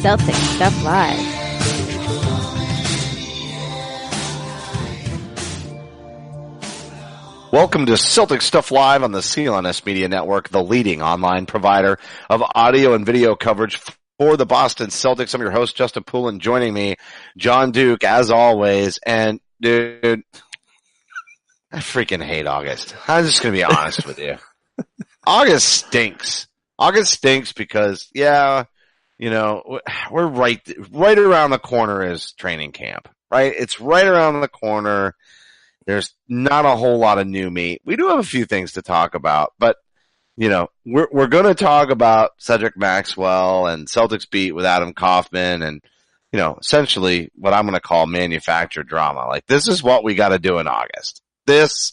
Celtic Stuff Live. Welcome to Celtic Stuff Live on the CLNS Media Network, the leading online provider of audio and video coverage for the Boston Celtics. I'm your host, Justin Poulin. Joining me, John Duke, as always. And, dude, I freaking hate August. I'm just going to be honest with you. August stinks. August stinks because, yeah, you know, we're right around the corner is training camp, right? It's right around the corner. There's not a whole lot of new meat. We do have a few things to talk about, but, you know, we're going to talk about Cedric Maxwell and Celtics Beat with Adam Kaufman and, you know, essentially what I'm going to call manufactured drama. Like, this is what we got to do in August. This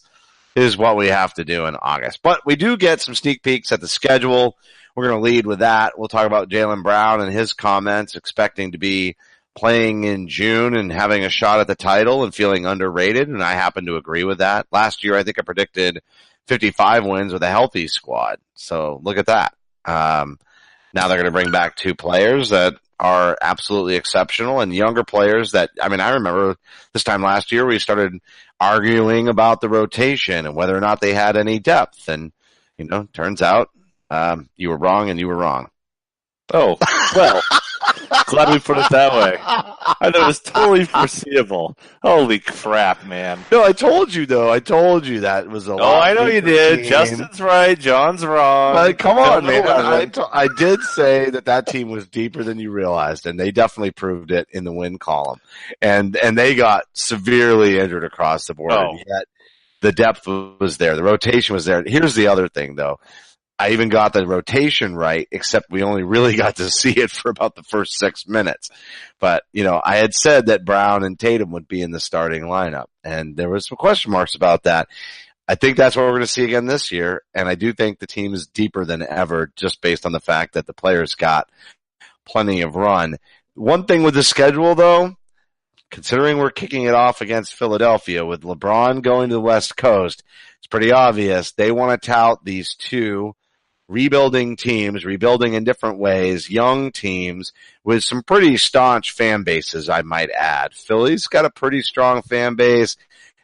is what we have to do in August. But we do get some sneak peeks at the schedule. We're going to lead with that. We'll talk about Jaylen Brown and his comments, expecting to be playing in June and having a shot at the title and feeling underrated, and I happen to agree with that. Last year, I think I predicted 55 wins with a healthy squad. So look at that. Now they're going to bring back two players that are absolutely exceptional and younger players that, I mean, I remember this time last year we started arguing about the rotation and whether or not they had any depth. And, you know, turns out, you were wrong and you were wrong. Oh, well, glad we put it that way. I know it was totally foreseeable. Holy crap, man. No, I told you, though. I told you that was a lot. Oh, I know you did. Justin's right. John's wrong. But come on, man. I did say that team was deeper than you realized, and they definitely proved it in the win column. And they got severely injured across the board. Oh. And yet the depth was there. The rotation was there. Here's the other thing, though. I even got the rotation right, except we only really got to see it for about the first 6 minutes. But, you know, I had said that Brown and Tatum would be in the starting lineup, and there was some question marks about that. I think that's what we're going to see again this year, and I do think the team is deeper than ever just based on the fact that the players got plenty of run. One thing with the schedule, though, considering we're kicking it off against Philadelphia with LeBron going to the West Coast, it's pretty obvious they want to tout these two rebuilding teams, rebuilding in different ways, young teams with some pretty staunch fan bases, I might add. Philly's got a pretty strong fan base.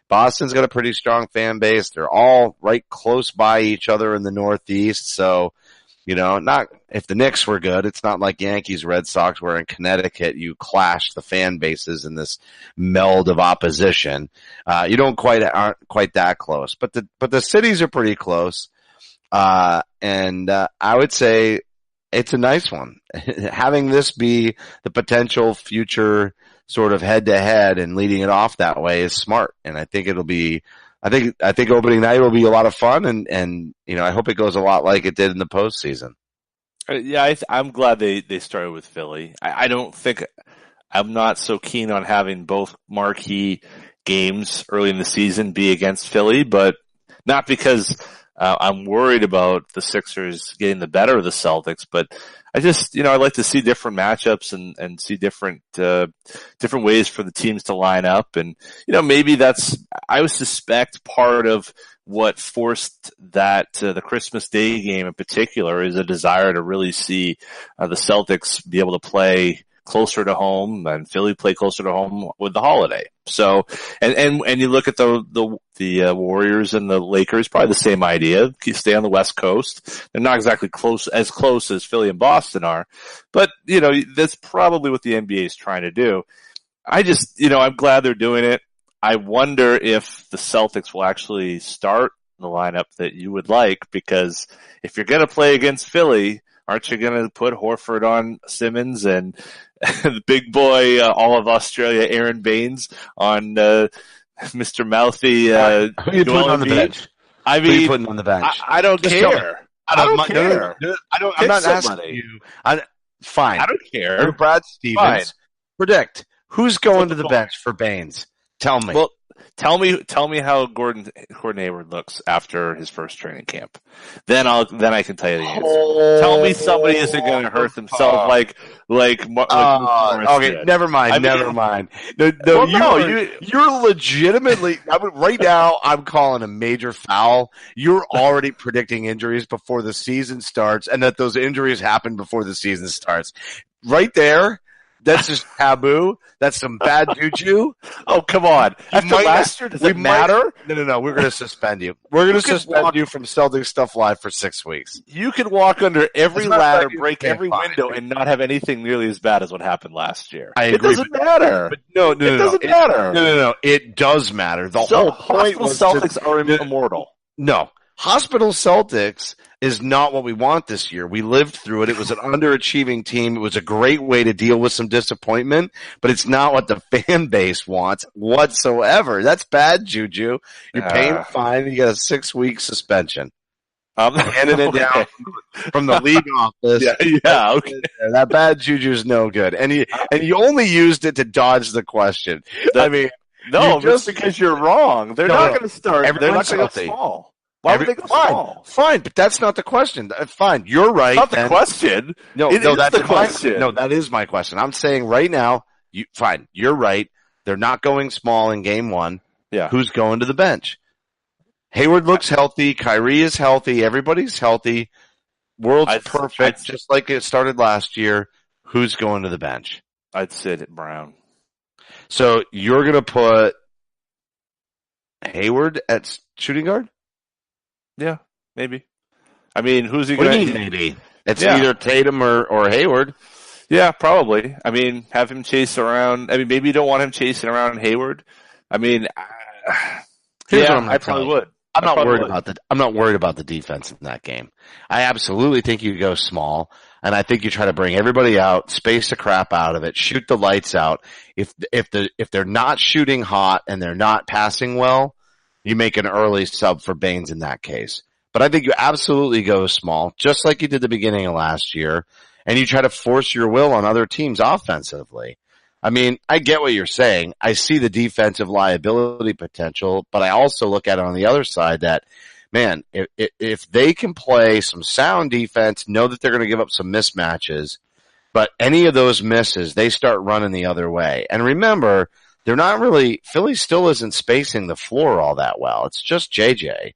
Boston's got a pretty strong fan base. They're all right close by each other in the Northeast. So, you know, not if the Knicks were good, it's not like Yankees, Red Sox, where in Connecticut you clash the fan bases in this meld of opposition. You aren't quite that close, but the cities are pretty close. And I would say it's a nice one. Having this be the potential future sort of head to head and leading it off that way is smart. And I think I think opening night will be a lot of fun and, you know, I hope it goes a lot like it did in the postseason. Yeah, I'm glad they started with Philly. I'm not so keen on having both marquee games early in the season be against Philly, but not because I'm worried about the Sixers getting the better of the Celtics, but I just, you know, I'd like to see different matchups and see different ways for the teams to line up. And, you know, maybe I would suspect part of what forced that, the Christmas Day game in particular is a desire to really see, the Celtics be able to play closer to home and Philly play closer to home with the holiday. So, and you look at the Warriors and the Lakers, probably the same idea. Stay on the West Coast. They're not exactly close as Philly and Boston are, but, you know, that's probably what the NBA is trying to do. I just, you know, I'm glad they're doing it. I wonder if the Celtics will actually start the lineup that you would like, because if you're going to play against Philly, aren't you going to put Horford on Simmons and the big boy, all of Australia, Aaron Baynes on Mr. Mouthy? Who are you putting on the bench? I mean, who are you putting on the bench? I don't care. I don't care. I'm not asking you. Fine. I don't care. You're Brad Stevens. Fine. Predict who's going to the bench for Baynes. Tell me. Well, tell me how Gordon Hayward looks after his first training camp. Then I can tell you the answer. Tell me somebody isn't going to hurt themselves like okay, did. never mind. Never mind. You're legitimately. Right now, I'm calling a major foul. You're already predicting injuries before the season starts, and that those injuries happen before the season starts. right there, that's just taboo. That's some bad juju. Oh, come on. After last year, does it matter? No. We're going to suspend you. We're going to suspend you from Celtics Stuff Live for 6 weeks. You can walk under every ladder, break every window, and not have anything nearly as bad as what happened last year. It doesn't matter. But it doesn't matter. No. It does matter. The whole point was Celtics are immortal. No. Hospital Celtics is not what we want this year. We lived through it. It was an underachieving team. It was a great way to deal with some disappointment, but it's not what the fan base wants whatsoever. That's bad juju. You're paying a fine. You got a 6-week suspension. Handing it down from the league office. Yeah, okay. That bad juju is no good. And you only used it to dodge the question. No, just because you're wrong. They're not going to start. They're not going to go small. Why would they go small? Fine, but that's not the question. Fine, you're right. Not the question. No, that's the question. No, that is my question. I'm saying right now, fine, you're right. They're not going small in game 1. Yeah. Who's going to the bench? Hayward looks healthy. Kyrie is healthy. Everybody's healthy. World's perfect, just like it started last year. Who's going to the bench? I'd sit at Brown. So you're going to put Hayward at shooting guard? Yeah, maybe. I mean, who's he going to... What do you mean maybe? It's either Tatum or Hayward. Yeah, probably. I mean, have him chase around. I mean, maybe you don't want him chasing around Hayward. I mean, I probably would. I'm not worried about the defense in that game. I absolutely think you go small, and I think you try to bring everybody out, space the crap out of it, shoot the lights out. If they're not shooting hot and they're not passing well, you make an early sub for Baynes in that case. But I think you absolutely go small, just like you did the beginning of last year, and you try to force your will on other teams offensively. I mean, I get what you're saying. I see the defensive liability potential, but I also look at it on the other side that, man, if they can play some sound defense, know that they're going to give up some mismatches, but any of those misses, they start running the other way. And remember, Philly still isn't spacing the floor all that well. It's just JJ.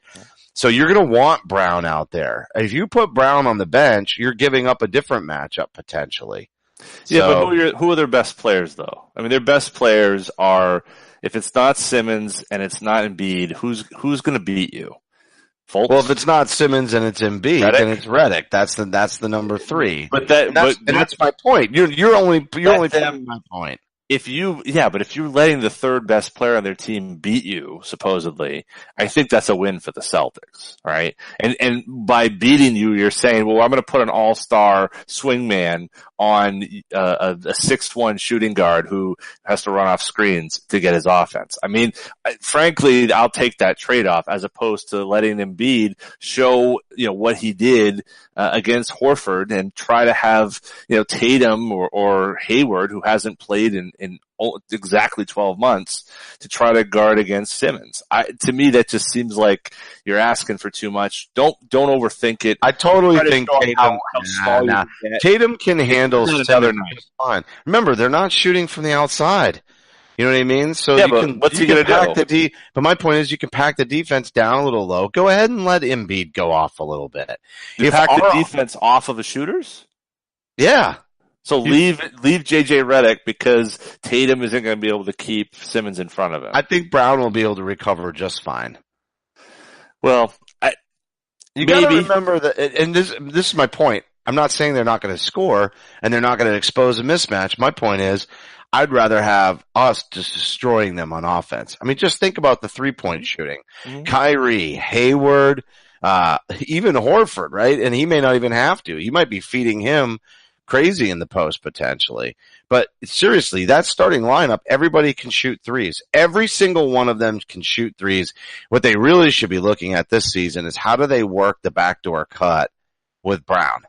So you're going to want Brown out there. If you put Brown on the bench, you're giving up a different matchup potentially. Yeah, but who are their best players though? I mean, their best players are, if it's not Simmons and it's not Embiid, who's going to beat you? Fultz? Well, if it's not Simmons and it's Embiid, then it's Redick. That's the number 3. But that's my point. You're only proving my point. But if you're letting the third best player on their team beat you, supposedly, I think that's a win for the Celtics, right? And by beating you, you're saying, well, I'm going to put an all-star swingman on a 6'1" shooting guard who has to run off screens to get his offense. I mean, frankly, I'll take that trade-off as opposed to letting Embiid show, what he did against Horford and try to have, Tatum or Hayward, who hasn't played in exactly 12 months, to try to guard against Simmons. To me, that just seems like you're asking for too much. Don't overthink it. I totally think Tatum can handle Simmons fine. Remember, they're not shooting from the outside. You know what I mean? So what's he going to do? But my point is, you can pack the defense down a little low. Go ahead and let Embiid go off a little bit. Pack the defense off of the shooters? Yeah. So leave JJ Redick because Tatum isn't going to be able to keep Simmons in front of him. I think Brown will be able to recover just fine. Well, you got to remember that, and this is my point. I'm not saying they're not going to score and they're not going to expose a mismatch. My point is, I'd rather have us just destroying them on offense. I mean, just think about the 3-point shooting. Mm-hmm. Kyrie, Hayward, even Horford, right? And he may not even have to. You might be feeding him crazy in the post potentially. But seriously, that starting lineup, everybody can shoot threes. Every single one of them can shoot threes. What they really should be looking at this season is how do they work the backdoor cut with Brown?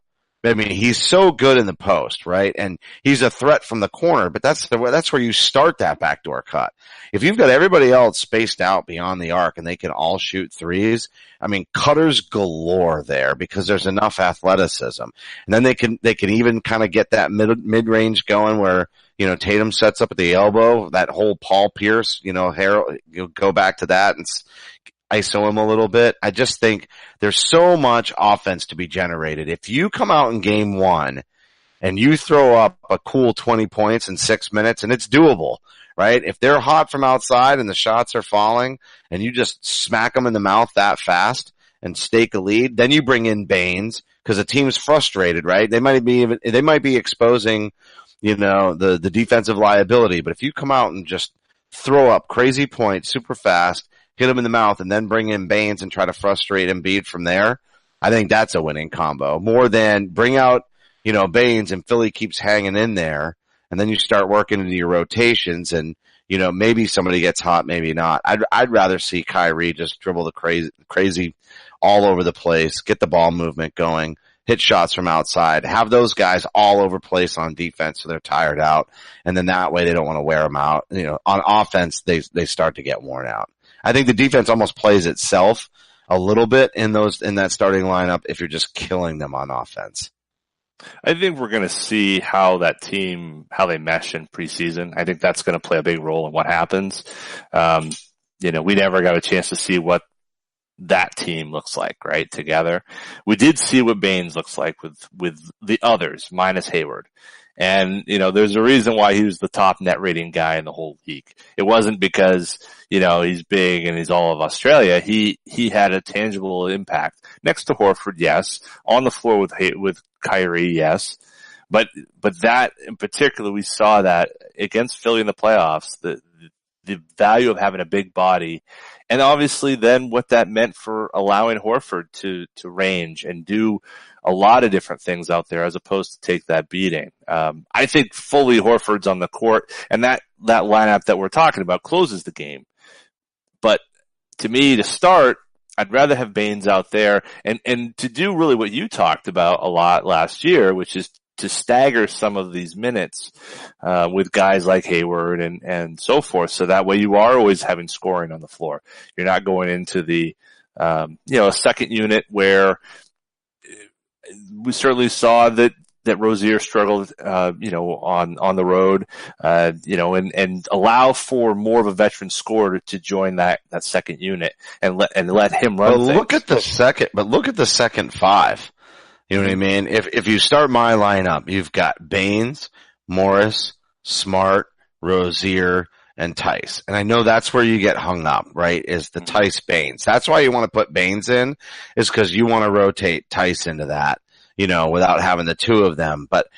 I mean, he's so good in the post, right? And he's a threat from the corner, but that's where you start that backdoor cut. If you've got everybody else spaced out beyond the arc and they can all shoot threes, I mean, cutters galore there because there's enough athleticism. And then they can even kind of get that mid-range going where, Tatum sets up at the elbow, that whole Paul Pierce, Harold, you'll go back to that and ISO him a little bit. I just think there's so much offense to be generated. If you come out in game 1 and you throw up a cool 20 points in 6 minutes, and it's doable, right? If they're hot from outside and the shots are falling and you just smack them in the mouth that fast and stake a lead, then you bring in Baynes because the team's frustrated, right? They might be exposing, the defensive liability, but if you come out and just throw up crazy points super fast, hit him in the mouth, and then bring in Baynes and try to frustrate Embiid from there, I think that's a winning combo. More than bring out, Baynes and Philly keeps hanging in there, and then you start working into your rotations and, maybe somebody gets hot, maybe not. I'd rather see Kyrie just dribble the crazy all over the place, get the ball movement going, hit shots from outside, have those guys all over place on defense so they're tired out, and then that way they don't want to wear them out. On offense, they start to get worn out. I think the defense almost plays itself a little bit in that starting lineup if you're just killing them on offense. I think we're going to see how they mesh in preseason. I think that's going to play a big role in what happens. We never got a chance to see what that team looks like, right, together. We did see what Baynes looks like with the others, minus Hayward. And, there's a reason why he was the top net rating guy in the whole league. It wasn't because, he's big and he's all of Australia. He had a tangible impact next to Horford, yes. On the floor with Kyrie, yes. But that in particular, we saw that against Philly in the playoffs, the value of having a big body, and obviously then what that meant for allowing Horford to range and do a lot of different things out there as opposed to take that beating. I think fully Horford's on the court, and that lineup that we're talking about closes the game. But to me, to start, I'd rather have Baynes out there and to do really what you talked about a lot last year, which is to stagger some of these minutes with guys like Hayward and so forth, so that way you are always having scoring on the floor. You're not going into the a second unit where we certainly saw that Rozier struggled on the road, and allow for more of a veteran scorer to join that second unit and let him run. But look at the second five. You know what I mean? If you start my lineup, you've got Baynes, Morris, Smart, Rozier, and Tice. And I know that's where you get hung up, right? Is the Tice Baynes. That's why you want to put Baynes in, is because you want to rotate Tice into that, without having the two of them. But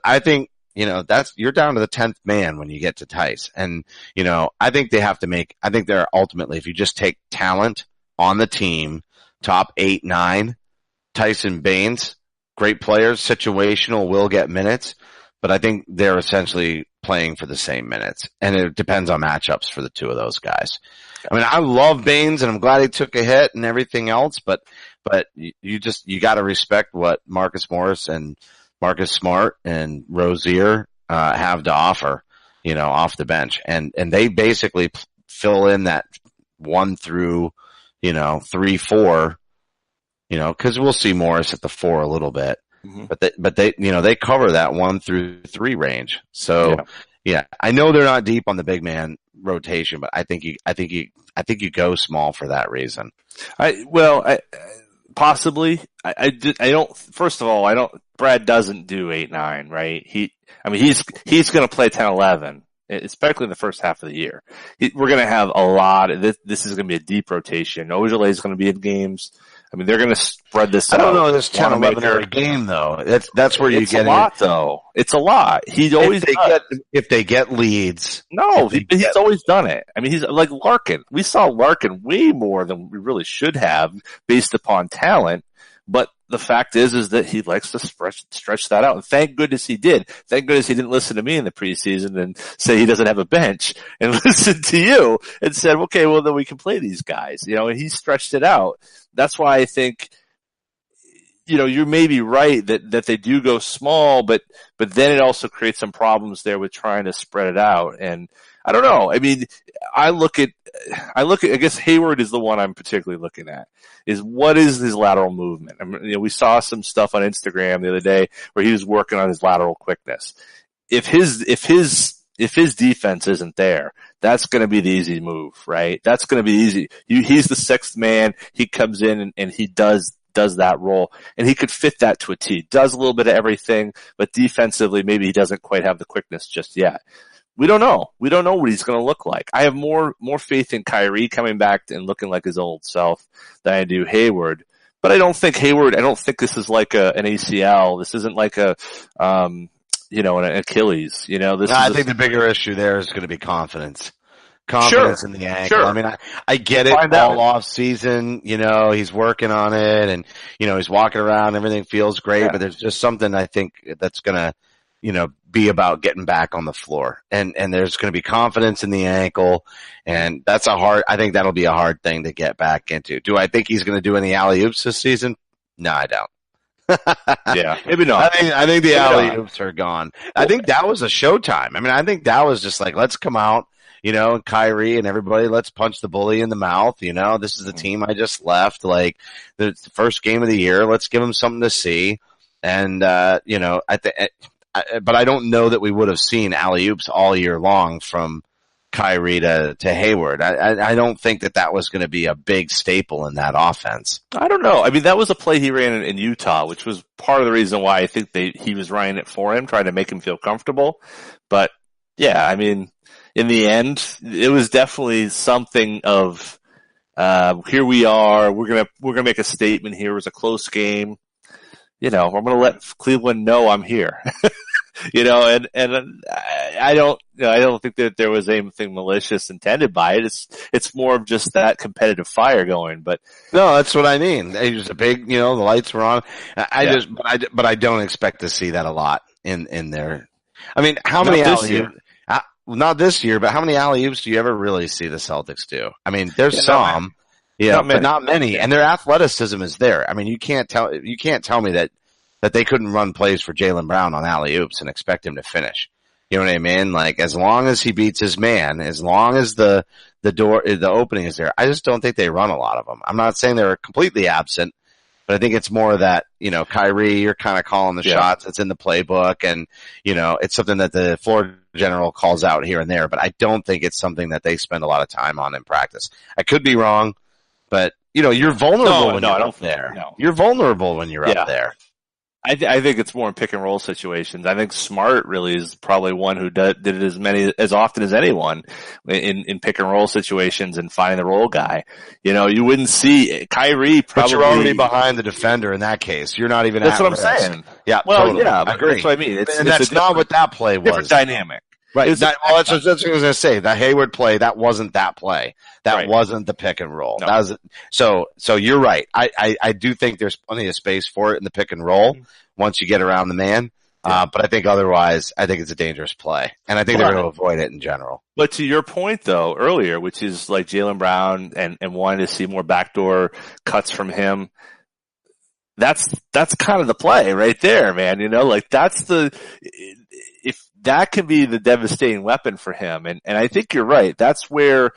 I think, you're down to the 10th man when you get to Tice. And, I think they're ultimately, if you just take talent on the team, top 8, 9, Tyson Baynes, great players, situational, will get minutes, but I think they're essentially playing for the same minutes, and it depends on matchups for the two of those guys. I mean, I love Baynes, and I'm glad he took a hit and everything else, but you got to respect what Marcus Morris and Marcus Smart and Rozier have to offer, off the bench, and they basically fill in that 1 through 3, 4. Cause we'll see Morris at the 4 a little bit, but they cover that 1 through 3 range. So yeah, I know they're not deep on the big man rotation, but I think you go small for that reason. Possibly. I don't, first of all, Brad doesn't do 8-9, right? He's going to play 10-11. Especially in the first half of the year. We're going to have a lot of this. This is going to be a deep rotation. Ojale is going to be in games. I mean, they're going to spread this out. I don't know this 10-11 every game, though. That's where you get it. It's a lot, though. It's a lot. He always if they get leads. No, he's always done it. I mean, he's like Larkin. We saw Larkin way more than we really should have based upon talent. But the fact is that he likes to stretch that out. And thank goodness he did. Thank goodness he didn't listen to me in the preseason and say he doesn't have a bench, and listen to you and said, okay, well then we can play these guys, and he stretched it out. That's why I think, you may be right that they do go small, but then it also creates some problems there with trying to spread it out. And I don't know. I mean, I guess Hayward is the one I'm particularly looking at, is what is his lateral movement? I mean, we saw some stuff on Instagram the other day where he was working on his lateral quickness. If his defense isn't there, that's going to be the easy move, right? That's going to be easy. He's the 6th man. He comes in and he does does that role, and he could fit that to a T. Does a little bit of everything, but defensively, maybe he doesn't quite have the quickness just yet. We don't know. We don't know what he's going to look like. I have more faith in Kyrie coming back and looking like his old self than I do Hayward. But I don't think this is like an ACL. This isn't like an Achilles. I think the bigger issue there is going to be confidence. Confidence in the ankle. Sure. I mean, I get it all off season. He's working on it, and he's walking around. Everything feels great, but there's just something I think that's going to be about getting back on the floor. And there's going to be confidence in the ankle. And I think that'll be a hard thing to get back into. Do I think he's going to do any alley-oops this season? No, I don't. Yeah, maybe not. I think the alley-oops are gone. I think that was a showtime. I mean, I think that was just like, let's come out, and Kyrie and everybody, let's punch the bully in the mouth. This is the team I just left. Like, the first game of the year. Let's give them something to see. And, but I don't know that we would have seen alley-oops all year long from Kyrie to Hayward. I don't think that was going to be a big staple in that offense. I don't know. I mean, that was a play he ran in Utah, which was part of the reason why I think he was running it for him, trying to make him feel comfortable. But yeah, I mean, in the end, it was definitely something of, here we are. We're gonna make a statement here. It was a close game. I'm going to let Cleveland know I'm here. And I don't think that there was anything malicious intended by it. It's more of just that competitive fire going, but. No, that's what I mean. It was a big, the lights were on. But I don't expect to see that a lot in there. I mean, how many alley-oops? Not this year, but how many alley-oops do you ever really see the Celtics do? I mean, there's some. But not many. And their athleticism is there. I mean, you can't tell me that they couldn't run plays for Jaylen Brown on alley-oops and expect him to finish. You know what I mean? Like, as long as he beats his man, as long as the opening is there, I just don't think they run a lot of them. I'm not saying they're completely absent, but I think it's more that, Kyrie, you're kind of calling the shots. It's in the playbook, and, it's something that the floor general calls out here and there, but I don't think it's something that they spend a lot of time on in practice. I could be wrong. But, you're vulnerable when you're up there. No. You're vulnerable when you're up there. I think it's more in pick and roll situations. I think Smart really is probably one who did it as often as anyone in pick and roll situations and finding the roll guy. You wouldn't see Kyrie probably. But you're already behind the defender in that case. You're not even. That's what I'm risk. saying. Yeah. Well, totally. yeah. I agree. That's what I mean. And that's not what that play was. Different dynamic. Right. That's what I was going to say. The Hayward play, that wasn't that play. That wasn't the pick and roll. No. That was, so you're right. I do think there's plenty of space for it in the pick and roll once you get around the man. But I think otherwise, I think it's a dangerous play. And I think they're going to avoid it in general. But to your point though, earlier, which is like Jaylen Brown and wanting to see more backdoor cuts from him, that's kind of the play right there, man. Like if that can be the devastating weapon for him. And I think you're right. That's where,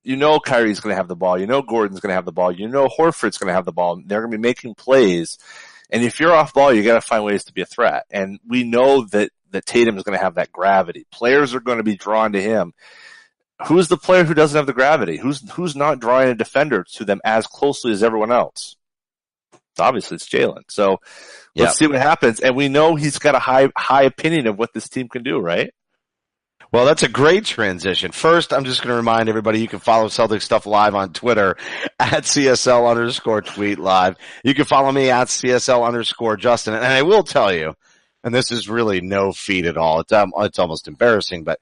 Kyrie's going to have the ball. Gordon's going to have the ball. Horford's going to have the ball. They're going to be making plays. And if you're off ball, you got to find ways to be a threat. And we know that Tatum is going to have that gravity. Players are going to be drawn to him. Who's the player who doesn't have the gravity? Who's not drawing a defender to them as closely as everyone else? Obviously it's Jaylen. So let's see what happens. And we know he's got a high opinion of what this team can do, right? Well, that's a great transition. First, I'm just going to remind everybody you can follow Celtic Stuff Live on Twitter at CSL_tweet live. You can follow me at CSL_Justin. And I will tell you, and this is really no feat at all. It's almost embarrassing, but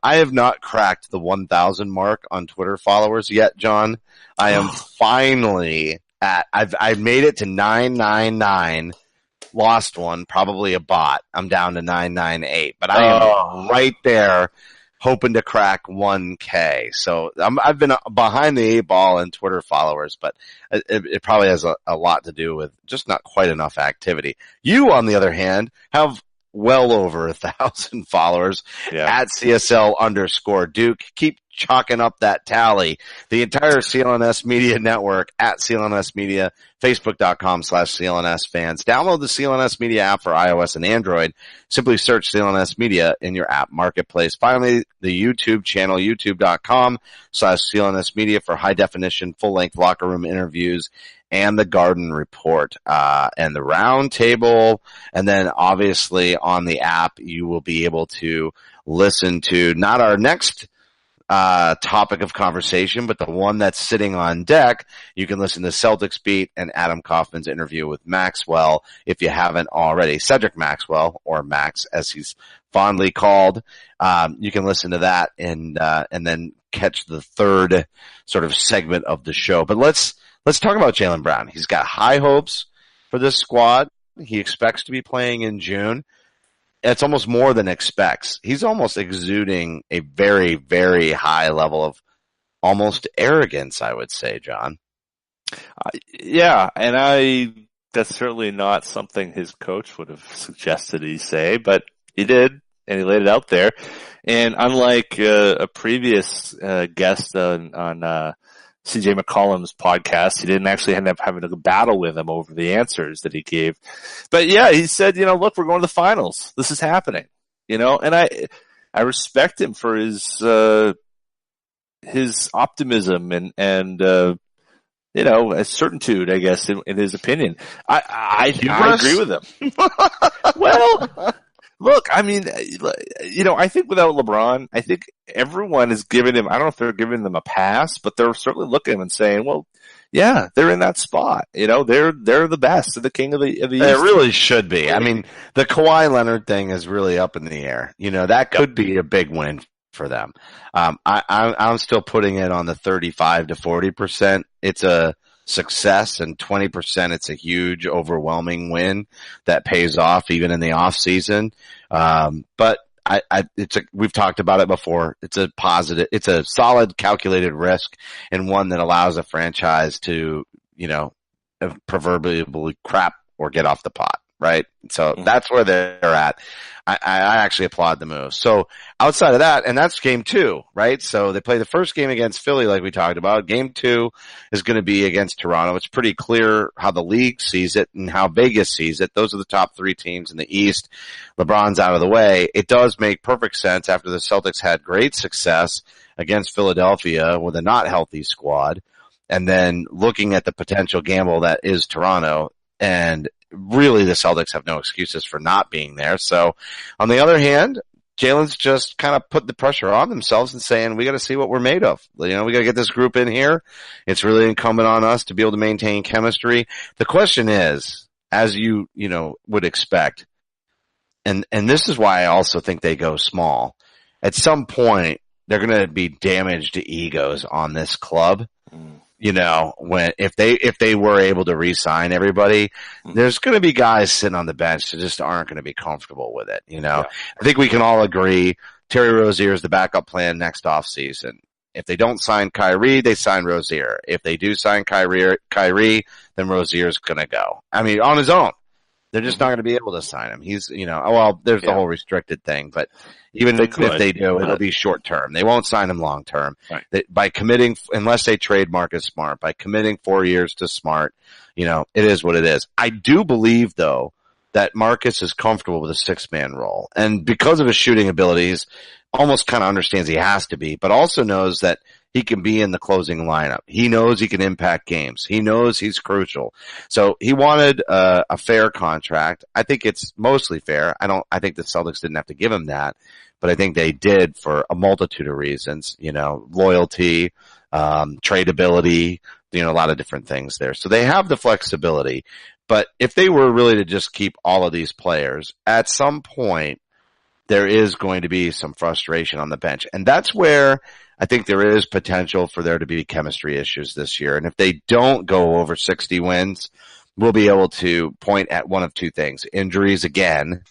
I have not cracked the 1,000 mark on Twitter followers yet, John. I am finally I've made it to 999. Lost one, probably a bot. I'm down to 998, but I am right there hoping to crack 1K. So I've been behind the 8 ball in Twitter followers, but it probably has a lot to do with just not quite enough activity. You, on the other hand, have well over 1,000 followers at CSL_Duke. Keep chalking up that tally. The entire CLNS Media Network at CLNS Media, Facebook.com/CLNS fans. Download the CLNS Media app for iOS and Android. Simply search CLNS Media in your app marketplace. Finally, the YouTube channel, youtube.com/CLNS Media for high definition, full length locker room interviews and the Garden Report, and the round table. And then obviously on the app, you will be able to listen to not our next topic of conversation, but the one that's sitting on deck. You can listen to Celtics Beat and Adam Kaufman's interview with Maxwell if you haven't already. Cedric Maxwell, or Max as he's fondly called. You can listen to that and then catch the third sort of segment of the show. But let's talk about Jaylen Brown. He's got high hopes for this squad. He expects to be playing in June. It's almost more than expects. He's almost exuding a very, very high level of almost arrogance, I would say, John. Yeah, and that's certainly not something his coach would have suggested he say, but he did, and he laid it out there. And unlike a previous guest on CJ McCollum's podcast, he didn't actually end up having a battle with him over the answers that he gave. But yeah, he said, look, we're going to the finals. This is happening, and I respect him for his optimism and a certitude, I guess, in his opinion. I agree with him. Well, look, I mean, I think without LeBron, I think everyone is giving him, I don't know if they're giving them a pass, but they're certainly looking at him and saying, well, yeah, they're in that spot. They're the best. They're the king of the East. It really should be. I mean, the Kawhi Leonard thing is really up in the air. That could be a big win for them. I'm still putting it on the 35 to 40%. It's a success, and 20% it's a huge, overwhelming win that pays off even in the off season. But we've talked about it before. It's a solid calculated risk, and one that allows a franchise to, proverbially crap or get off the pot. Right. So that's where they're at. I actually applaud the move. So outside of that, and that's game 2, right? So they play the first game against Philly, like we talked about. Game 2 is going to be against Toronto. It's pretty clear how the league sees it and how Vegas sees it. Those are the top 3 teams in the East. LeBron's out of the way. It does make perfect sense after the Celtics had great success against Philadelphia with a not healthy squad. And then looking at the potential gamble that is Toronto, and really the Celtics have no excuses for not being there. So on the other hand, Jaylen's just kind of put the pressure on themselves and saying, we got to see what we're made of. We got to get this group in here. It's really incumbent on us to be able to maintain chemistry. The question is, as you would expect, and this is why I also think they go small. At some point, they're going to be damaged egos on this club. If they were able to re-sign everybody, there's going to be guys sitting on the bench that just aren't going to be comfortable with it. Yeah. I think we can all agree Terry Rozier is the backup plan next offseason. If they don't sign Kyrie, they sign Rozier. If they do sign Kyrie, then Rozier's going to go. I mean, on his own. They're just not going to be able to sign him. He's, there's the whole restricted thing, but even if they do, it'll be short term. They won't sign him long term. Right. By committing, unless they trade Marcus Smart, by committing 4 years to Smart, it is what it is. I do believe though that Marcus is comfortable with a 6-man role, and because of his shooting abilities, almost kind of understands he has to be, but also knows that he can be in the closing lineup. He knows he can impact games. He knows he's crucial. So he wanted a fair contract. I think it's mostly fair. I think the Celtics didn't have to give him that, but I think they did for a multitude of reasons, loyalty, tradability, a lot of different things there. So they have the flexibility, but if they were really to just keep all of these players, at some point, there is going to be some frustration on the bench. And that's where I think there is potential for there to be chemistry issues this year. And if they don't go over 60 wins, we'll be able to point at one of two things: injuries again,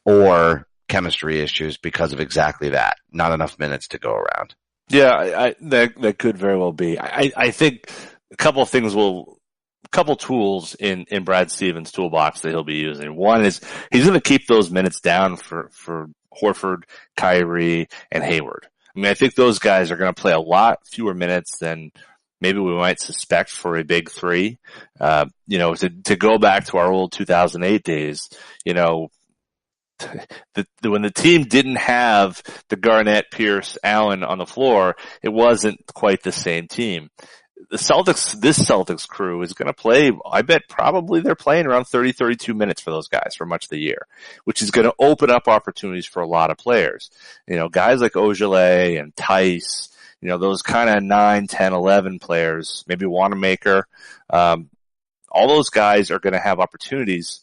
or chemistry issues because of exactly that. Not enough minutes to go around. Yeah, that could very well be. I think a couple of things couple tools in Brad Stevens' toolbox that he'll be using. One is he's going to keep those minutes down for Horford, Kyrie, and Hayward. I mean, I think those guys are going to play a lot fewer minutes than maybe we might suspect for a big 3. To go back to our old 2008 days, when the team didn't have the Garnett, Pierce, Allen on the floor, it wasn't quite the same team. this Celtics crew is going to play, I bet probably they're playing around 30, 32 minutes for those guys for much of the year, which is going to open up opportunities for a lot of players. Guys like Ojale and Tice, those kind of 9, 10, 11 players, maybe Wanamaker, all those guys are going to have opportunities.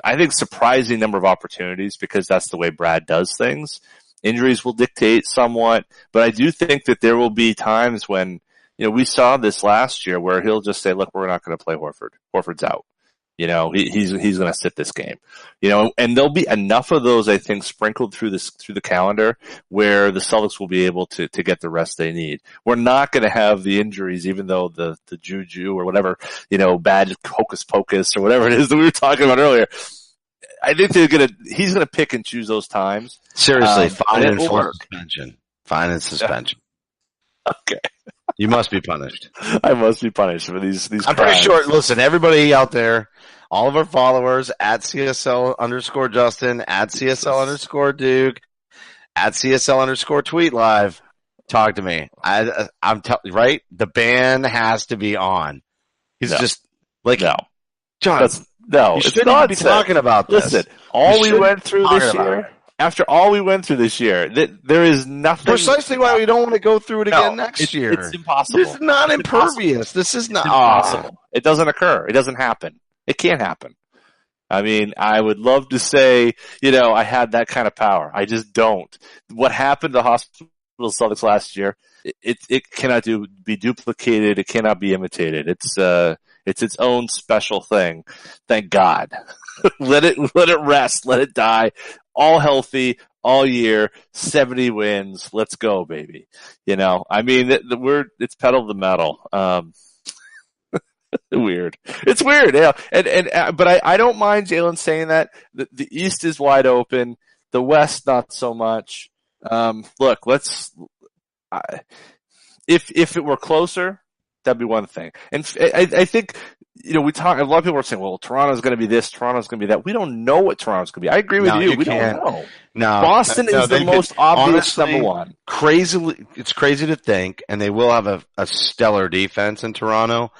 I think surprising number of opportunities because that's the way Brad does things. Injuries will dictate somewhat, but I do think that there will be times when, we saw this last year where he'll just say, look, we're not going to play Horford. Horford's out. He's going to sit this game, and there'll be enough of those, I think, sprinkled through the calendar where the Celtics will be able to get the rest they need. We're not going to have the injuries, even though the juju or whatever, bad hocus pocus or whatever it is that we were talking about earlier. I think he's going to pick and choose those times. Seriously, fine and full suspension. Fine and suspension. Okay. You must be punished. I must be punished for these I'm crimes. pretty sure, listen, everybody out there, all of our followers, at CSL_Justin, at CSL _Duke, at CSL _Tweet Live, talk to me. I'm right? The ban has to be on. He's just like, no. John, you shouldn't even be talking about this. Listen, all we went through this year, after all we went through this year, there is nothing. Precisely why we don't want to go through it again next year. It's impossible. This is not impervious. This is not impossible. It doesn't occur. It doesn't happen. It can't happen. I mean, I would love to say, I had that kind of power. I just don't. What happened to Hospital Celtics last year, it cannot be duplicated. It cannot be imitated. It's its own special thing. Thank God. Let it rest. Let it die. All healthy, all year, 70 wins. Let's go, baby. I mean, it's pedal to the metal. Weird. It's weird. Yeah. But I don't mind Jaylen saying that. The East is wide open. The West, not so much. Look, if it were closer, that'd be one thing. And I think, a lot of people are saying, well, Toronto's going to be this, Toronto's going to be that. We don't know what Toronto's going to be. I agree with you. We don't know. No. Boston is the most obvious honestly, number one. It's crazy to think, and they will have a stellar defense in Toronto,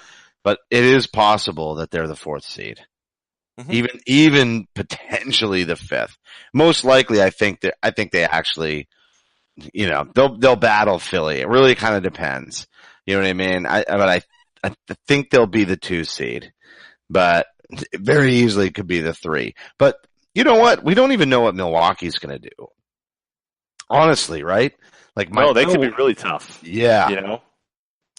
but it is possible that they're the 4th seed. Mm-hmm. Even potentially the 5th. Most likely, I think they actually, they'll battle Philly. It really kind of depends. You know what I mean? I think they'll be the 2 seed, but very easily could be the 3. But you know what? We don't even know what Milwaukee's going to do. Honestly, right? Like, they could be really tough. Yeah.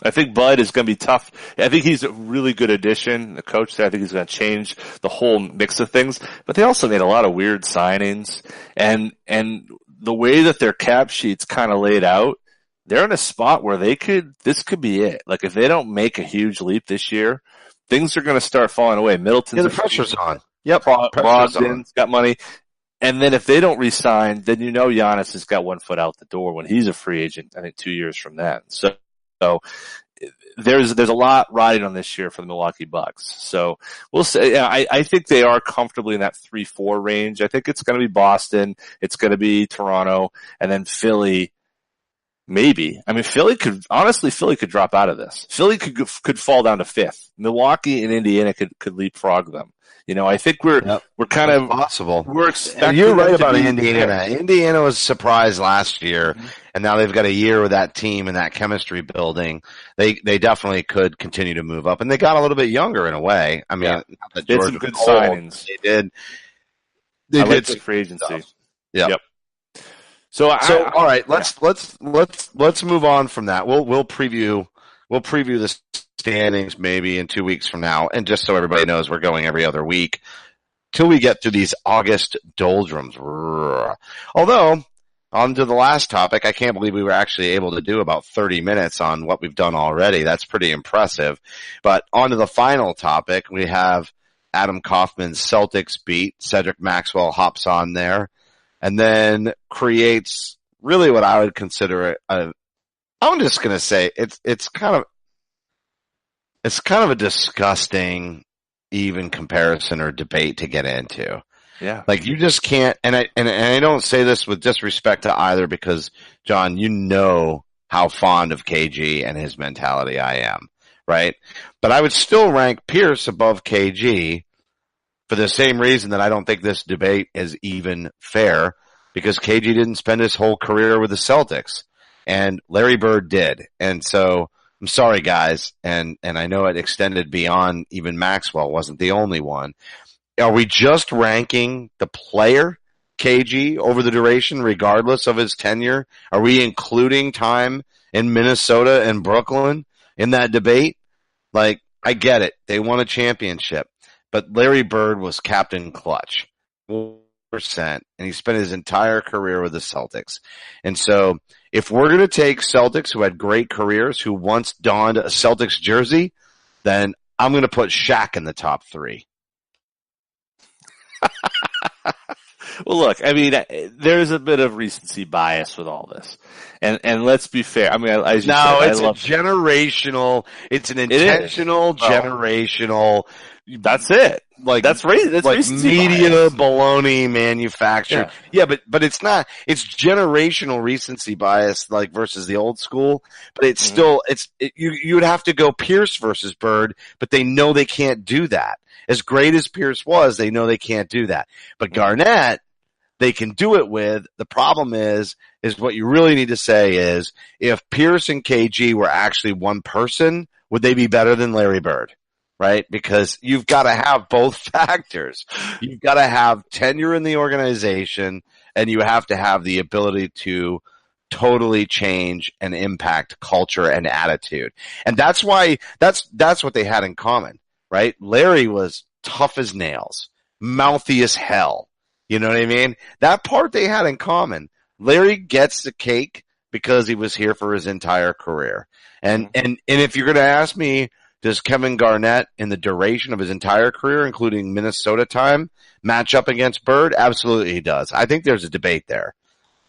I think Bud is going to be tough. I think he's a really good addition. The coach there, I think he's going to change the whole mix of things. But they also made a lot of weird signings, and the way that their cap sheet's kind of laid out, they're in a spot where this could be it. Like, if they don't make a huge leap this year, things are going to start falling away. Middleton's the pressure's on. Yep. Brogdon's got money. And then if they don't re-sign, then Giannis has got one foot out the door when he's a free agent, I think 2 years from then. So there's a lot riding on this year for the Milwaukee Bucks. So we'll say, I think they are comfortably in that 3-4 range. I think it's going to be Boston. It's going to be Toronto, and then Philly. Maybe. I mean, Philly could drop out of this. Philly could fall down to 5th. Milwaukee and Indiana could leapfrog them. I think we're kind of possible. We're expecting. You're right about Indiana. Indiana was surprised last year, and now they've got a year with that team and that chemistry building. They definitely could continue to move up, and they got a little bit younger in a way. I mean, they did some good signings. They did. They did some free agency. Yep. So all right, let's move on from that. We'll preview the standings maybe in 2 weeks from now, and just so everybody knows, we're going every other week till we get through these August doldrums. Although, on to the last topic, I can't believe we were actually able to do about 30 minutes on what we've done already. That's pretty impressive. But on to the final topic, we have Adam Kaufman's Celtics Beat. Cedric Maxwell hops on there, and then creates really what I would consider I'm just going to say it's kind of a disgusting even comparison or debate to get into. Yeah. Like, you just can't, and I don't say this with disrespect to either, because John, how fond of KG and his mentality I am, right? But I would still rank Pierce above KG for the same reason that I don't think this debate is even fair, because KG didn't spend his whole career with the Celtics and Larry Bird did. And so I'm sorry, guys. And I know it extended beyond even Maxwell wasn't the only one. Are we just ranking the player KG over the duration, regardless of his tenure? Are we including time in Minnesota and Brooklyn in that debate? Like, I get it. They won a championship, but Larry Bird was Captain Clutch, 100%, and he spent his entire career with the Celtics. And so if we're going to take Celtics who had great careers, who once donned a Celtics jersey, then I'm going to put Shaq in the top 3. Well, look, I mean, there's a bit of recency bias with all this, and let's be fair. I mean, as you said, it's generational. It's an intentional generational. That's it. Like that's like media bias. Baloney manufactured. Yeah, but it's not. It's generational recency bias, like versus the old school. But it's still you would have to go Pierce versus Bird, but they know they can't do that. As great as Pierce was, they know they can't do that. But Garnett, they can do it with. The problem is what you really need to say is, if Pierce and KG were actually one person, would they be better than Larry Bird? Right? Because you've got to have both factors. You've got to have tenure in the organization, and you have to have the ability to totally change and impact culture and attitude. And that's why that's what they had in common. Right? Larry was tough as nails, mouthy as hell. You know what I mean? That part they had in common. Larry gets the cake because he was here for his entire career. And if you're going to ask me, does Kevin Garnett in the duration of his entire career, including Minnesota time, match up against Bird? Absolutely he does. I think there's a debate there.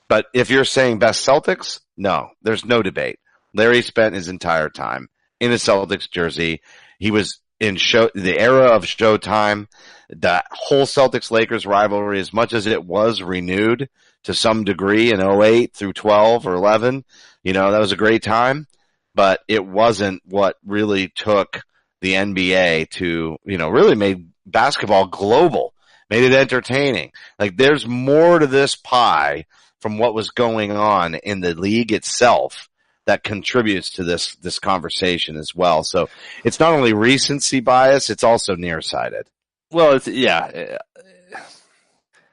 But if you're saying best Celtics, no, there's no debate. Larry spent his entire time in a Celtics jersey. He was in the era of Showtime, the whole Celtics-Lakers rivalry, as much as it was renewed to some degree in 08 through 12 or 11, that was a great time, but it wasn't what really took the NBA to, really made basketball global, made it entertaining. Like, there's more to this pie from what was going on in the league itself that contributes to this conversation as well. So it's not only recency bias, it's also nearsighted. Well,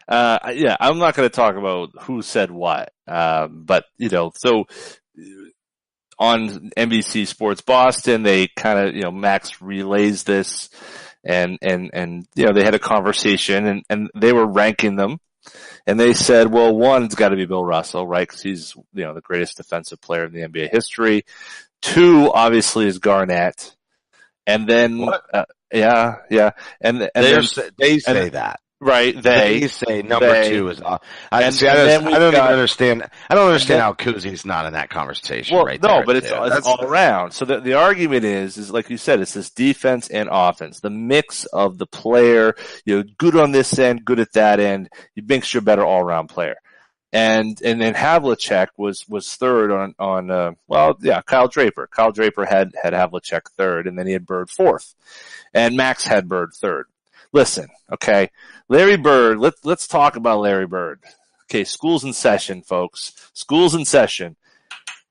I'm not going to talk about who said what, but so on NBC Sports Boston, they kind of, Max relays this, and they had a conversation, and they were ranking them. And they said, well, one, it's got to be Bill Russell, right? Because he's, the greatest defensive player in the NBA history. 2, obviously, is Garnett. And then, And they say that. Right. They say number 2 is off. I don't understand how Kuzi's not in that conversation. Well, no, but it's all around. So the argument is like you said, it's this defense and offense, the mix of the player, good on this end, good at that end. You makes you a better all around player. And then Havlicek was third on Kyle Draper. Kyle Draper had Havlicek third, and then he had Bird fourth. And Max had Bird third. Listen, okay, Larry Bird, let's talk about Larry Bird. Okay, school's in session, folks. School's in session.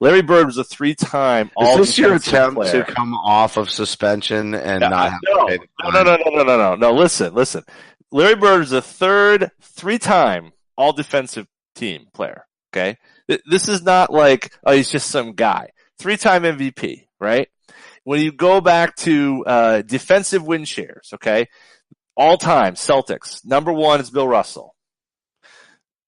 Larry Bird was a 3-time all-defensive player. Is this your attempt to come off of suspension and not have to pay the fine? No, listen. Larry Bird is a 3-time all-defensive team player, okay? This is not like, he's just some guy. 3-time MVP, right? When you go back to defensive win shares, okay? All time, Celtics. Number 1 is Bill Russell.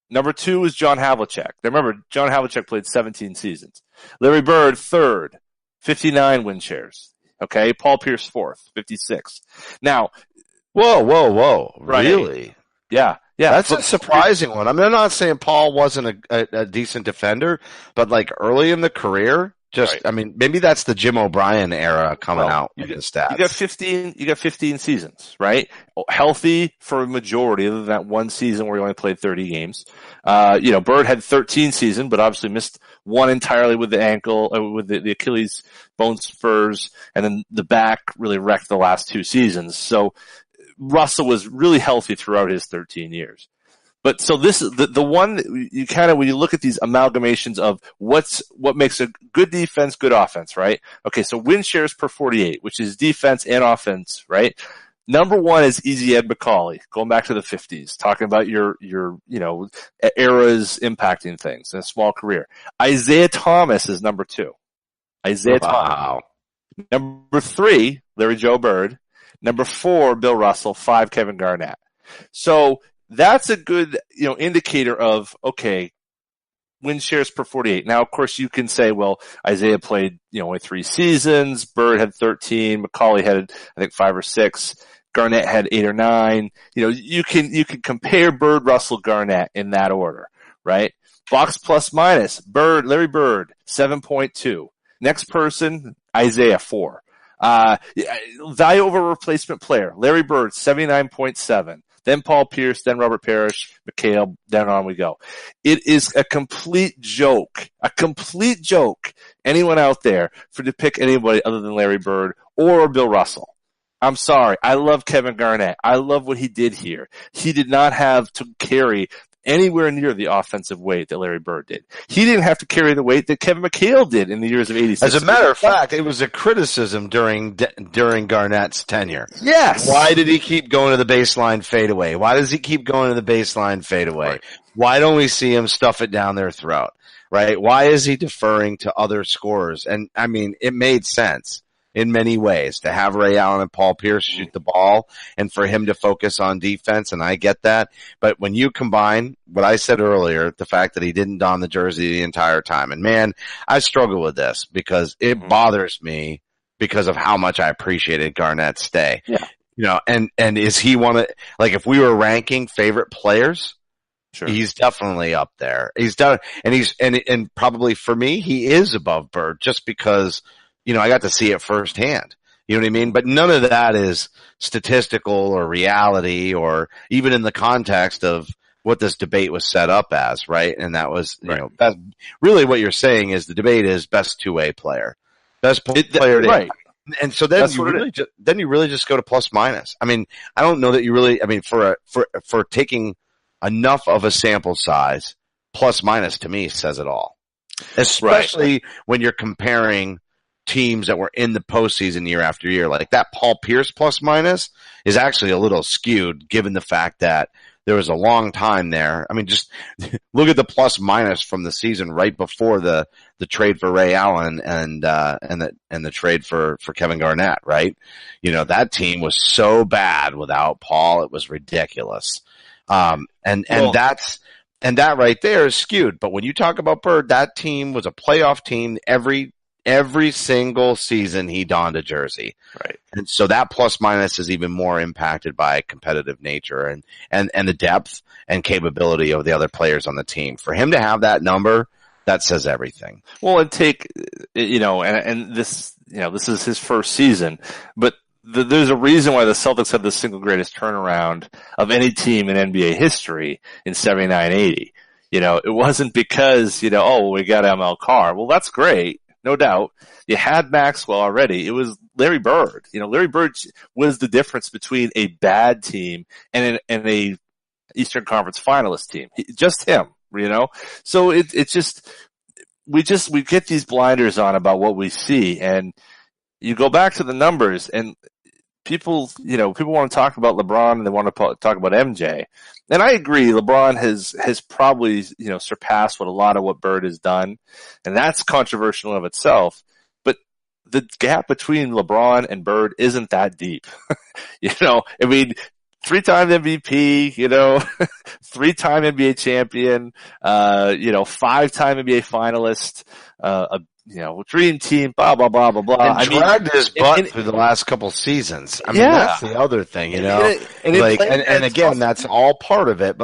Number 2 is John Havlicek. Now remember, John Havlicek played 17 seasons. Larry Bird, 3rd, 59 win shares. Okay, Paul Pierce, 4th, 56. Now, whoa. Right. Really? Yeah. That's a surprising one. I mean, I'm not saying Paul wasn't a decent defender, but like early in the career, Just, I mean, maybe that's the Jim O'Brien era coming out with the stats. You got 15 seasons, right? Healthy for a majority, other than that one season where he only played 30 games. Bird had 13 seasons, but obviously missed one entirely with the ankle, with the Achilles bone spurs, and then the back really wrecked the last 2 seasons. So Russell was really healthy throughout his 13 years. But so this is the one you kind of, when you look at these amalgamations of what makes a good defense, good offense, right? Okay, so win shares per 48, which is defense and offense, right? Number 1 is Easy Ed McCauley, going back to the 50s, talking about your eras impacting things in a small career. Isaiah Thomas is number 2. Thomas. Number 3, Larry Joe Bird. Number 4, Bill Russell. 5, Kevin Garnett. So that's a good, indicator of, okay, win shares per 48. Now, of course, you can say, well, Isaiah played, only 3 seasons. Bird had 13. McCauley had, I think, 5 or 6. Garnett had 8 or 9. You can compare Bird, Russell, Garnett in that order, right? Box plus minus. Larry Bird, 7.2. Next person, Isaiah, 4. Value over replacement player. Larry Bird, 79.7. Then Paul Pierce, then Robert Parrish, McHale, then on we go. It is a complete joke. Anyone out there to pick anybody other than Larry Bird or Bill Russell. I'm sorry. I love Kevin Garnett. I love what he did here. He did not have to carry anywhere near the offensive weight that Larry Bird did. He didn't have to carry the weight that Kevin McHale did in the years of 86. As a matter of fact, it was a criticism during Garnett's tenure. Yes. Why did he keep going to the baseline fadeaway? Why does he keep going to the baseline fadeaway? Right. Why don't we see him stuff it down their throat? Right? Why is he deferring to other scorers? And I mean, it made sense in many ways to have Ray Allen and Paul Pierce shoot the ball and for him to focus on defense. And I get that. But when you combine what I said earlier, the fact that he didn't don the jersey the entire time, and man, I struggle with this because it bothers me because of how much I appreciated Garnett's stay. Yeah. And is he one of, like, if we were ranking favorite players, sure, he's definitely up there. He's done, and probably for me, he is above Bird just because, I got to see it firsthand. You know what I mean? But none of that is statistical or reality or even in the context of what this debate was set up as, right? And that was, that's really what you're saying is the debate is best two-way player. Best player. Right. And so then you really just go to plus minus. I mean, I don't know that you really, for taking enough of a sample size, plus minus to me says it all. Especially when you're comparing teams that were in the postseason year after year. Like that Paul Pierce plus minus is actually a little skewed given the fact that there was a long time there. I mean, just look at the plus minus from the season right before the trade for Ray Allen and the trade for Kevin Garnett, right? That team was so bad without Paul. It was ridiculous. And that right there is skewed. But when you talk about Bird, that team was a playoff team every single season he donned a jersey. Right. And so that plus minus is even more impacted by competitive nature and the depth and capability of the other players on the team. For him to have that number, that says everything. Well, and and this, this is his first season, but there's a reason why the Celtics had the single greatest turnaround of any team in NBA history in 79-80. It wasn't because, we got ML Carr. Well, that's great. No doubt. You had Maxwell already. It was Larry Bird. Larry Bird was the difference between a bad team and a Eastern Conference finalist team. Just him, So it's just, we get these blinders on about what we see, and you go back to the numbers, and people want to talk about LeBron and they want to talk about MJ. And I agree, LeBron has probably, surpassed what Bird has done. And that's controversial of itself. But the gap between LeBron and Bird isn't that deep. 3-time MVP, 3-time NBA champion, 5-time NBA finalist, dream team, blah, blah, blah, blah, blah. And dragged his butt through the last couple seasons. I mean, that's the other thing, and again, that's all part of it,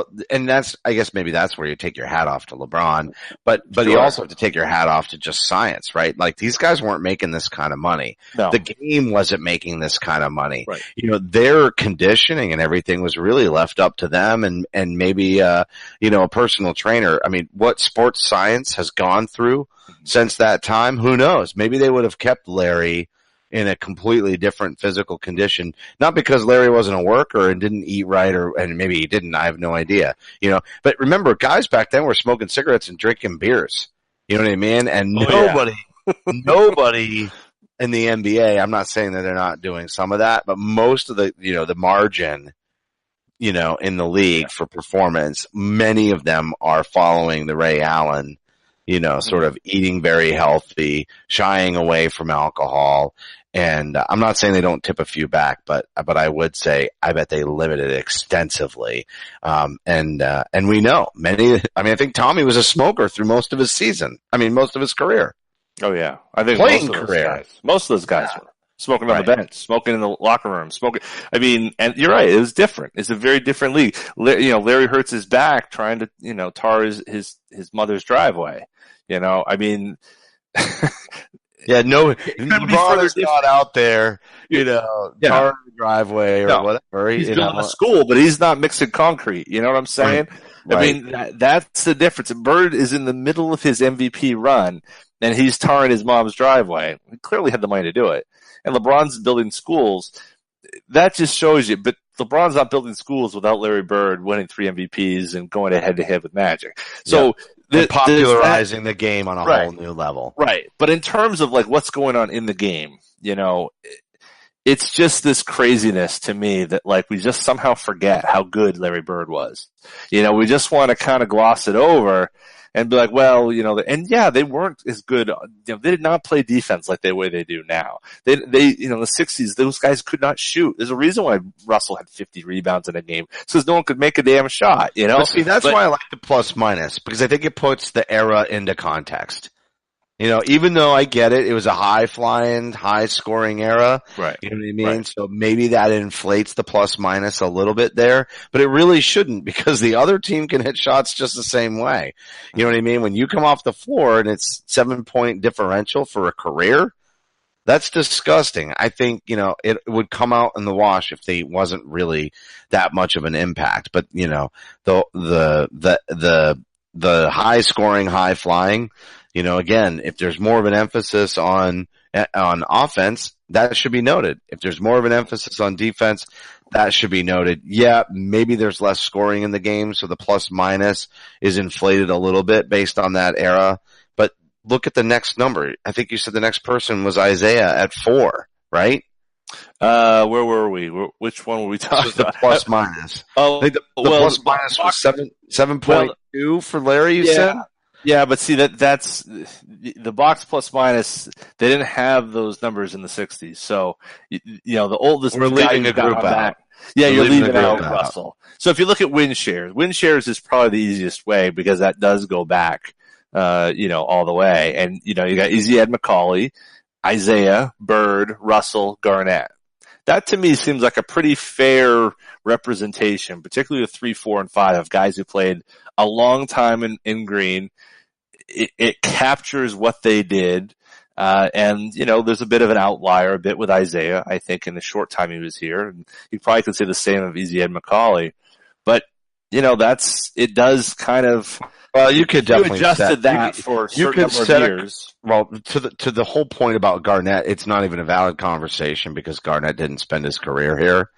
I guess maybe that's where you take your hat off to LeBron, but you also have to take your hat off to just science, right? Like, these guys weren't making this kind of money. No. The game wasn't making this kind of money. Right. Their conditioning and everything was really left up to them and maybe, a personal trainer. I mean, what sports science has gone through since that time, who knows? Maybe they would have kept Larry in a completely different physical condition, not because Larry wasn't a worker and didn't eat right, and maybe he didn't. I have no idea, But remember, guys back then were smoking cigarettes and drinking beers. You know what I mean? And nobody in the NBA, I'm not saying that they're not doing some of that, but most of the, the margin, in the league for performance, many of them are following the Ray Allen, sort of eating very healthy, shying away from alcohol. And I'm not saying they don't tip a few back, but I would say I bet they limit it extensively. And we know I think Tommy was a smoker through most of his season. Most of his career. Oh yeah. I think playing career. Most of those guys were smoking on the bench, smoking in the locker room, smoking. And you're right. It was different. It's a very different league. Larry hurts his back trying to, tar his mother's driveway. Yeah, no, LeBron is not out there, tar the driveway or whatever. He's building a school, but he's not mixing concrete. You know what I'm saying? Right. That's the difference. Bird is in the middle of his MVP run, and he's tarring his mom's driveway. He clearly had the money to do it. And LeBron's building schools. That just shows you, but LeBron's not building schools without Larry Bird winning 3 MVPs and going head to head with Magic. So popularizing the game on a whole new level. Right. But in terms of what's going on in the game, it's just this craziness to me that we just somehow forget how good Larry Bird was. We just want to kind of gloss it over and be like, well, they weren't as good. They did not play defense like the way they do now. They, in the 60s, those guys could not shoot. There's a reason why Russell had 50 rebounds in a game. It's because no one could make a damn shot, But see, that's why I like the plus minus, because I think it puts the era into context. Even though I get it, it was a high flying, high scoring era. Right. You know what I mean? Right. So maybe that inflates the plus minus a little bit there, but it really shouldn't, because the other team can hit shots just the same way. You know what I mean? When you come off the floor and it's 7-point differential for a career, that's disgusting. I think, it would come out in the wash if they wasn't really that much of an impact, but the high scoring, high flying, again, if there's more of an emphasis on offense, that should be noted. If there's more of an emphasis on defense, that should be noted. Yeah, maybe there's less scoring in the game, so the plus minus is inflated a little bit based on that era. But look at the next number. I think you said the next person was Isaiah at 4, right? Where were we? Which one were we talking about? The plus minus. Oh, I think the plus minus was 7.2 for Larry, you said? Yeah, but see that's the box plus minus. They didn't have those numbers in the 60s, so the oldest. We're leaving a group out. Yeah, you're leaving out Russell. So if you look at win shares is probably the easiest way, because that does go back, all the way. And you got CJ McCollum, Isaiah, Bird, Russell, Garnett. That to me seems like a pretty fair representation, particularly with 3, 4, and 5 of guys who played a long time in green. It captures what they did. And there's a bit of an outlier a bit with Isaiah, I think, in the short time he was here. And you probably could say the same of CJ McCollum. But, it does kind of, well, you could definitely adjusted that for a certain number of years. Well, to the whole point about Garnett, it's not even a valid conversation, because Garnett didn't spend his career here.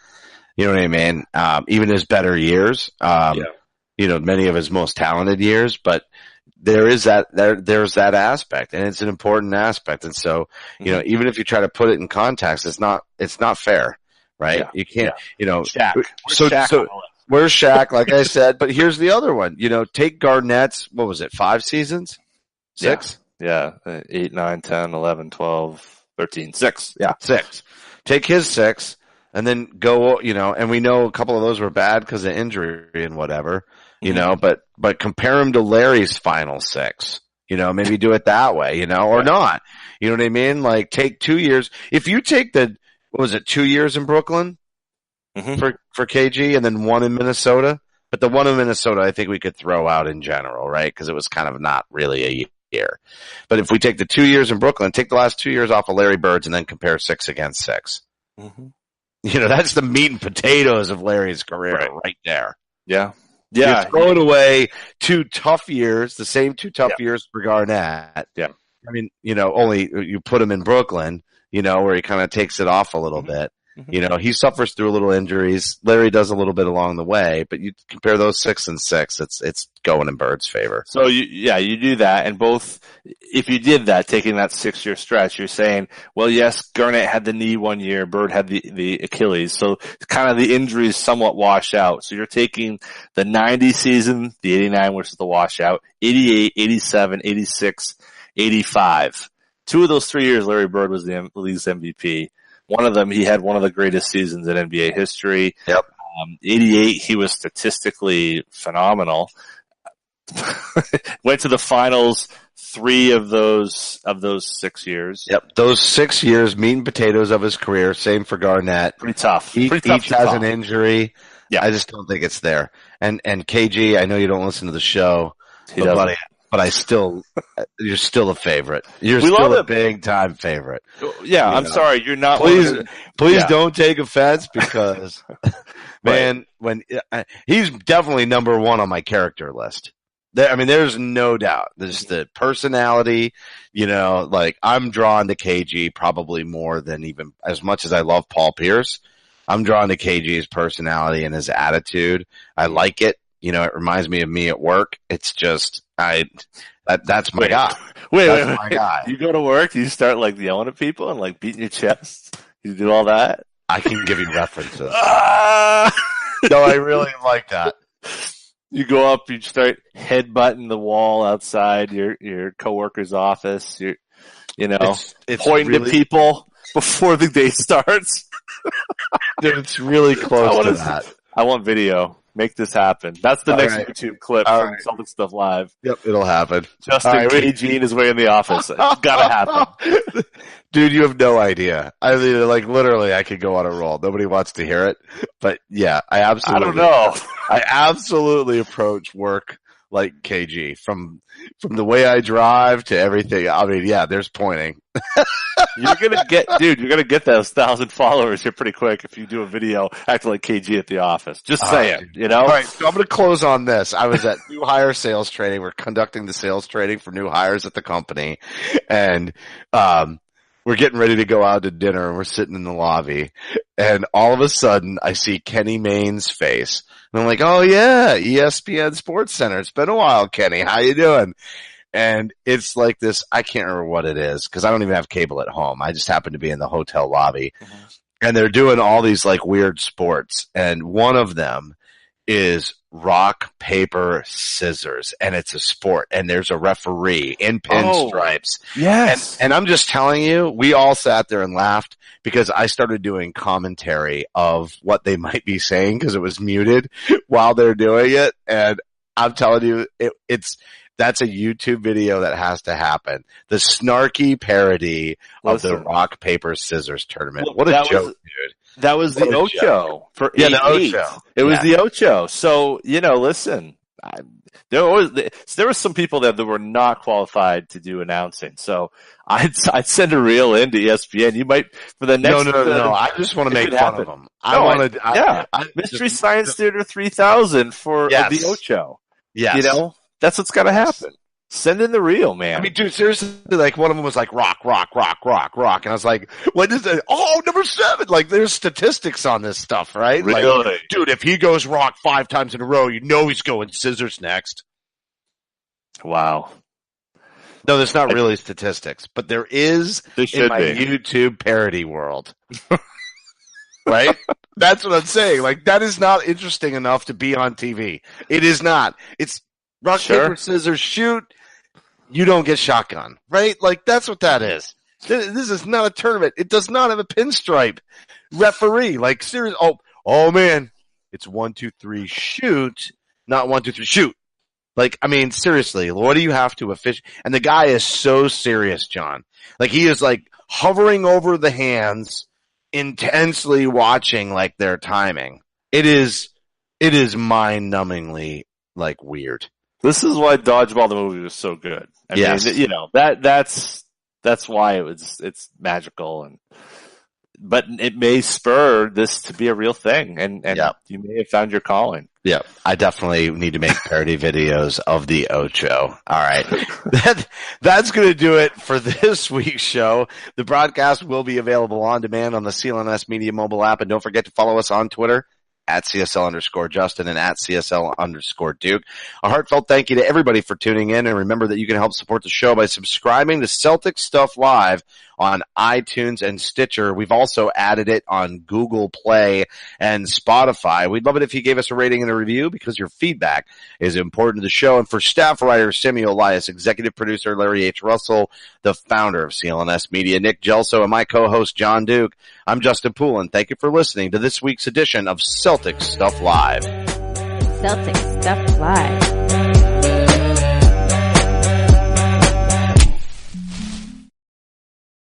You know what I mean? Even his better years, many of his most talented years, but there's that aspect, and it's an important aspect. And so, even if you try to put it in context, it's not fair, right? Yeah. You can't, Shaq. So where's Shaq? Like I said, but here's the other one, take Garnett's, what was it? 5 seasons? 6? Yeah. 8, 9, 10, 11, 12, 13, 6. Yeah. 6. Take his 6 and then go, and we know a couple of those were bad because of injury and whatever, but compare him to Larry's final 6. Maybe do it that way, or not. You know what I mean? Like take 2 years. If you take 2 years in Brooklyn for KG and then 1 in Minnesota, but the 1 in Minnesota I think we could throw out in general, right? Because it was kind of not really a year. But if we take the 2 years in Brooklyn, take the last 2 years off of Larry Bird's and then compare 6 against 6. That's the meat and potatoes of Larry's career right there. Yeah. You're throwing away 2 tough years, the same 2 tough years for Garnett. Yeah. I mean, only you put him in Brooklyn, where he kind of takes it off a little bit. He suffers through a little injuries. Larry does a little bit along the way, but you compare those 6 and 6, it's going in Bird's favor. So you do that, and if you did that, taking that 6-year stretch, you're saying, well, yes, Garnett had the knee 1 year, Bird had the Achilles, so kind of the injuries somewhat wash out. So you're taking the 90 season, the 89, which is the washout, 88, 87, 86, 85. 2 of those 3 years, Larry Bird was the league's MVP. One of them, he had one of the greatest seasons in NBA history. Yep. 88, he was statistically phenomenal. Went to the finals 3 of those 6 years. Yep. Those 6 years, meat and potatoes of his career. Same for Garnett. Pretty tough. Each has an injury. Yeah. I just don't think it's there. And KG, I know you don't listen to the show, but you're still a favorite. You're still a big time favorite. Yeah, I'm sorry, you're not. Please don't take offense because, man, when he's definitely number 1 on my character list. There's no doubt. There's the personality, I'm drawn to KG probably more than even as much as I love Paul Pierce. I'm drawn to KG's personality and his attitude. I like it. It reminds me of me at work. It's just, that's my guy. That's my guy. You go to work, you start yelling at people and beating your chest. You do all that. I can give you references. No, I really like that. You go up, you start headbutting the wall outside your coworker's office. It's pointing to people before the day starts. Dude, it's really close to that. I want video. Make this happen. That's the next YouTube clip from Celtic Stuff Live. Yep, it'll happen. Justin KG in his way in the office. It's gotta happen. Dude, you have no idea. Literally, I could go on a roll. Nobody wants to hear it. But yeah, I don't know. I absolutely approach work like KG from the way I drive to everything. There's pointing. You're gonna get those 1,000 followers here pretty quick if you do a video acting like KG at the office. Just saying, All right, so I'm gonna close on this. I was at new hire sales training. We're conducting the sales training for new hires at the company, and we're getting ready to go out to dinner, and we're sitting in the lobby, and all of a sudden I see Kenny Mayne's face, and I'm like, oh yeah, ESPN Sports Center. It's been a while, Kenny. How you doing? And it's like this, I can't remember what it is because I don't even have cable at home. I just happen to be in the hotel lobby. And they're doing all these weird sports. And one of them is rock, paper, scissors. And it's a sport. And there's a referee in pinstripes. Yes. And I'm just telling you, we all sat there and laughed because I started doing commentary of what they might be saying because it was muted while they're doing it. And I'm telling you, that's a YouTube video that has to happen. The snarky parody of the rock, paper, scissors tournament. What a joke, dude. That was the Ocho for 8-8. The Ocho. It was the Ocho. So, listen, there were some people that were not qualified to do announcing. So I'd send a reel into ESPN. You might, for the next. No. I just want to make fun of them. Mystery Science Theater 3000 for the Ocho. Yes. That's what's got to happen. Send in the reel, man. Dude, seriously, one of them was rock. And I was like, what is it? Oh, number 7. There's statistics on this stuff, right? Really? Dude, if he goes rock 5 times in a row, he's going scissors next. Wow. No, there's not really statistics, but there is in my YouTube parody world. Right? That's what I'm saying. That is not interesting enough to be on TV. It is not. It's rock, paper, scissors, shoot. You don't get shotgun, right? That's what that is. This is not a tournament. It does not have a pinstripe referee. Serious. Oh man. It's 1, 2, 3, shoot. Not 1, 2, 3, shoot. Like, I mean, seriously, what do you have to officiate? And the guy is so serious, John. Like, he is like hovering over the hands, intensely watching like their timing. It is mind-numbingly like weird. This is why Dodgeball the movie was so good. I mean, you know, that's why it's magical, but it may spur this to be a real thing, and you may have found your calling. Yeah, I definitely need to make parody videos of the Ocho. All right. That's going to do it for this week's show. The broadcast will be available on demand on the CLNS Media mobile app, and don't forget to follow us on Twitter at CSL_Justin and at CSL_Duke. A heartfelt thank you to everybody for tuning in, and remember that you can help support the show by subscribing to Celtic Stuff Live on iTunes and Stitcher. We've also added it on Google Play and Spotify. We'd love it if you gave us a rating and a review, because your feedback is important to the show. And for staff writer Simi Elias, executive producer Larry H. Russell, the founder of CLNS Media, Nick Gelso, and my co-host John Duke, I'm Justin Poulin. Thank you for listening to this week's edition of Celtic Stuff Live. Celtic Stuff Live.